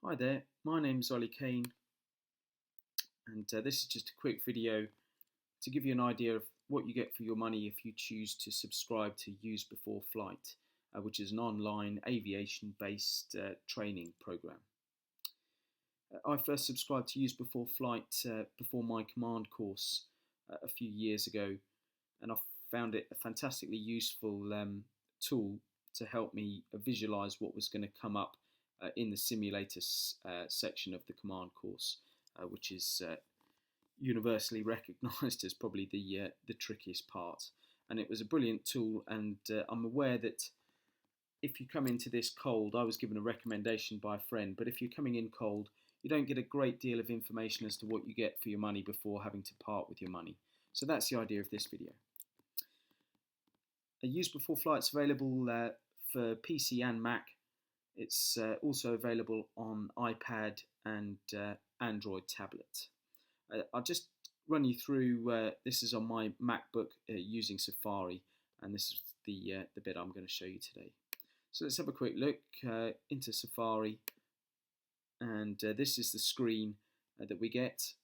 Hi there, my name's Ollie Kane, and this is just a quick video to give you an idea of what you get for your money if you choose to subscribe to Use Before Flight, which is an online aviation-based training program. I first subscribed to Use Before Flight before my command course a few years ago, and I found it a fantastically useful tool to help me visualize what was going to come up in the simulator section of the command course, which is universally recognised as probably the trickiest part. And it was a brilliant tool, and I'm aware that if you come into this cold, I was given a recommendation by a friend, but if you're coming in cold, you don't get a great deal of information as to what you get for your money before having to part with your money. So that's the idea of this video. Use Before Flight's available for PC and Mac. It's also available on iPad and Android tablet. I'll just run you through, this is on my MacBook using Safari, and this is the bit I'm going to show you today. So let's have a quick look into Safari, and this is the screen that we get.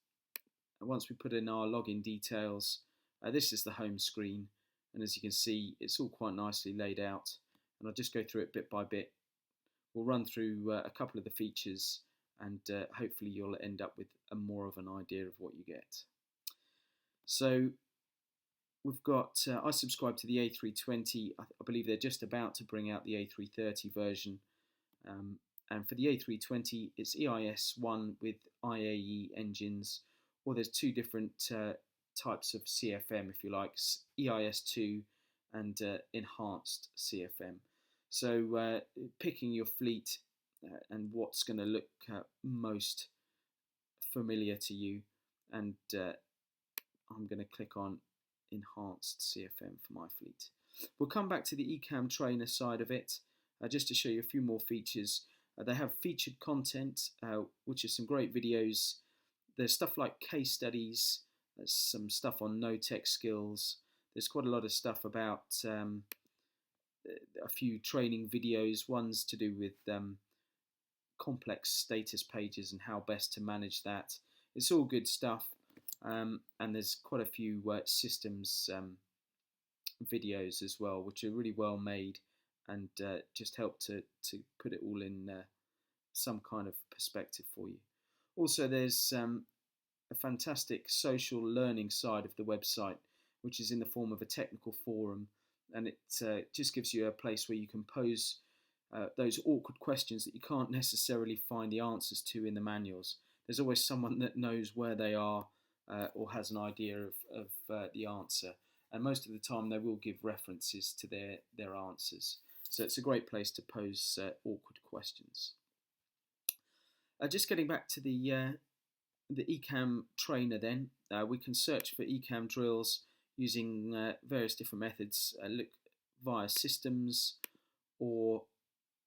Once we put in our login details, this is the home screen, and as you can see, it's all quite nicely laid out, and I'll just go through it bit by bit. We'll run through a couple of the features, and hopefully you'll end up with more of an idea of what you get. So we've got, I subscribe to the A320. I believe they're just about to bring out the A330 version. And for the A320, it's EIS-1 with IAE engines, or there's two different types of CFM, if you like, EIS-2 and enhanced CFM. So picking your fleet and what's going to look most familiar to you, and I'm going to click on enhanced CFM for my fleet. We'll come back to the Ecamm trainer side of it just to show you a few more features. They have featured content, which is some great videos. There's stuff like case studies. There's some stuff on no-tech skills. There's quite a lot of stuff about a few training videos. One's to do with complex status pages and how best to manage that. It's all good stuff, and there's quite a few systems videos as well, which are really well made and just help to put it all in some kind of perspective for you. Also, there's a fantastic social learning side of the website, which is in the form of a technical forum, and it just gives you a place where you can pose those awkward questions that you can't necessarily find the answers to in the manuals. There's always someone that knows where they are or has an idea of the answer, and most of the time they will give references to their answers. So it's a great place to pose awkward questions. Just getting back to the Ecamm trainer then, we can search for Ecamm drills using various different methods. Look via systems or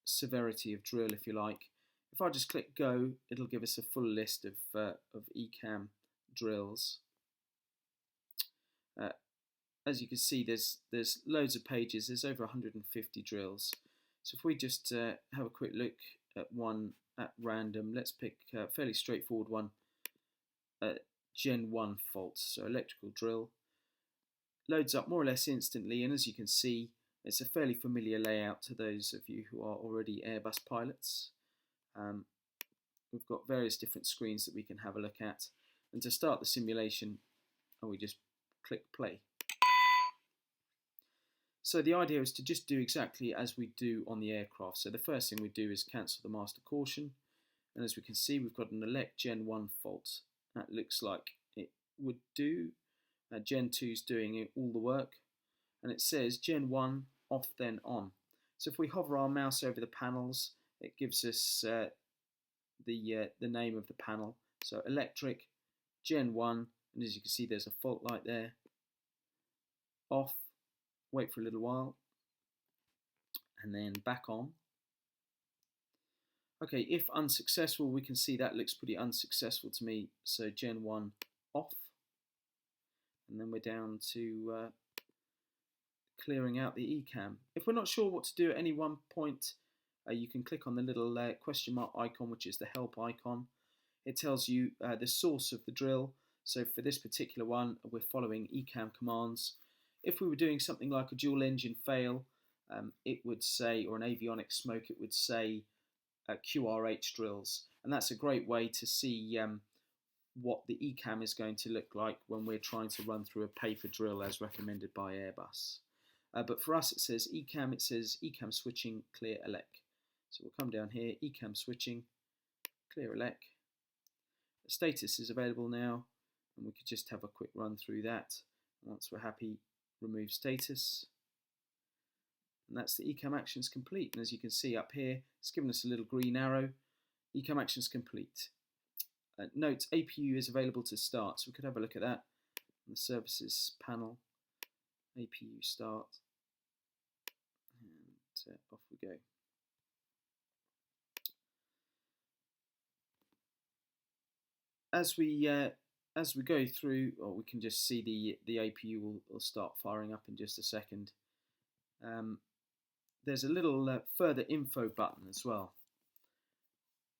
severity of drill, if you like. If I just click go, it'll give us a full list of Ecamm drills. As you can see, there's loads of pages. There's over 150 drills. So if we just have a quick look at one at random, let's pick a fairly straightforward one. Gen 1 faults, so electrical drill. Loads up more or less instantly, and as you can see, it's a fairly familiar layout to those of you who are already Airbus pilots. We've got various different screens that we can have a look at, and to start the simulation, we just click play. So the idea is to just do exactly as we do on the aircraft. So the first thing we do is cancel the master caution, and as we can see, we've got an elect Gen 1 fault. That looks like it would do. Gen 2 is doing all the work, and it says Gen 1 off then on. So if we hover our mouse over the panels, it gives us the name of the panel. So electric Gen 1, and as you can see, there's a fault light there. Off, wait for a little while, and then back on. Okay, if unsuccessful, we can see that looks pretty unsuccessful to me. So Gen 1 off, and then we're down to clearing out the Ecamm. If we're not sure what to do at any one point, you can click on the little question mark icon, which is the help icon. It tells you the source of the drill. So for this particular one, we're following ECAM commands. If we were doing something like a dual engine fail, it would say, or an avionics smoke, it would say QRH drills. And that's a great way to see what the ECAM is going to look like when we're trying to run through a paper drill as recommended by Airbus. But for us it says ECAM switching, clear elec. So we'll come down here, ECAM switching, clear elec. The status is available now, and we could just have a quick run through that. Once we're happy, remove status. And that's the ECAM actions complete. And as you can see up here, it's given us a little green arrow. ECAM actions complete. Note, APU is available to start, so we could have a look at that on the services panel. APU start, and off we go. As we go through, or we can just see the APU will start firing up in just a second. There's a little further info button as well,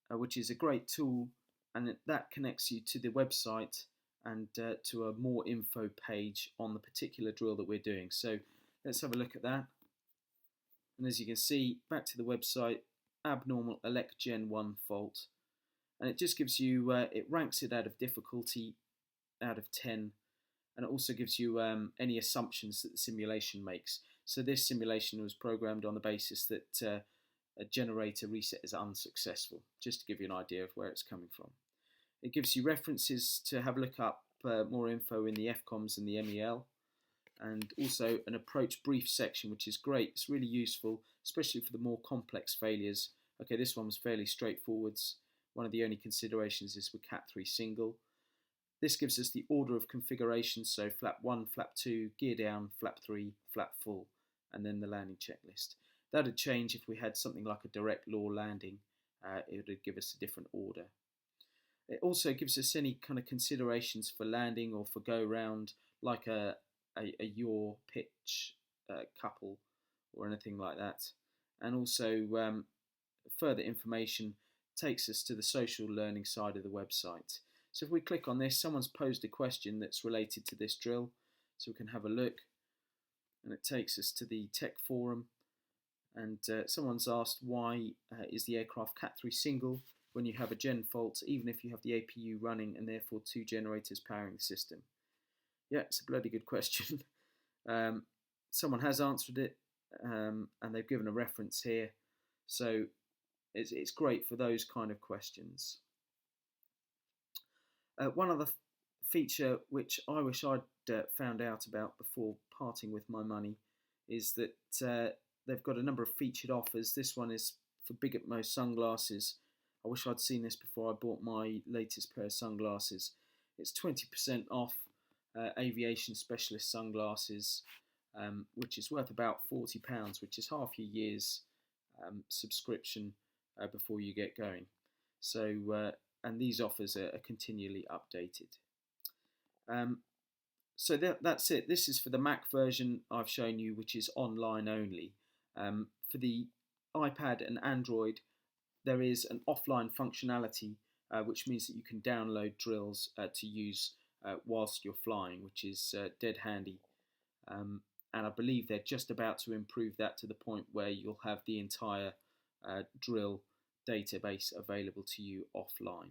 which is a great tool, and that connects you to the website and to a more info page on the particular drill that we're doing. So let's have a look at that. And as you can see, back to the website, abnormal elec Gen 1 fault. And it just gives you, it ranks it out of difficulty out of 10, and it also gives you any assumptions that the simulation makes. So this simulation was programmed on the basis that a generator reset is unsuccessful, just to give you an idea of where it's coming from. It gives you references to have a look up more info in the FCOMS and the MEL, and also an approach brief section, which is great. It's really useful, especially for the more complex failures. Okay, this one was fairly straightforward. One of the only considerations is with Cat3 single. This gives us the order of configuration, so flap 1, flap 2, gear down, flap 3, flap full, and then the landing checklist. That would change if we had something like a direct law landing. It would give us a different order. It also gives us any kind of considerations for landing or for go round, like a yaw pitch couple or anything like that. And also further information takes us to the social learning side of the website. So if we click on this, someone's posed a question that's related to this drill, so we can have a look, and it takes us to the tech forum, and someone's asked why is the aircraft Cat3 single when you have a gen fault, even if you have the APU running and therefore 2 generators powering the system. Yeah, it's a bloody good question. Someone has answered it, and they've given a reference here, so it's great for those kind of questions. One other feature which I wish I'd found out about before parting with my money is that they've got a number of featured offers. This one is for Big Atmos sunglasses. I wish I'd seen this before I bought my latest pair of sunglasses. It's 20% off aviation specialist sunglasses, which is worth about £40, which is half your year's subscription before you get going. So and these offers are continually updated. So that's it. This is for the Mac version I've shown you, which is online only. For the iPad and Android, there is an offline functionality, which means that you can download drills to use whilst you're flying, which is dead handy. And I believe they're just about to improve that to the point where you'll have the entire drill database available to you offline.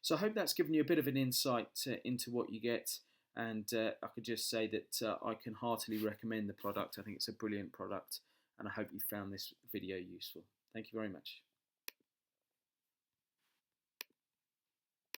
So I hope that's given you a bit of an insight into what you get, and I could just say that I can heartily recommend the product. I think it's a brilliant product, and I hope you found this video useful. Thank you very much.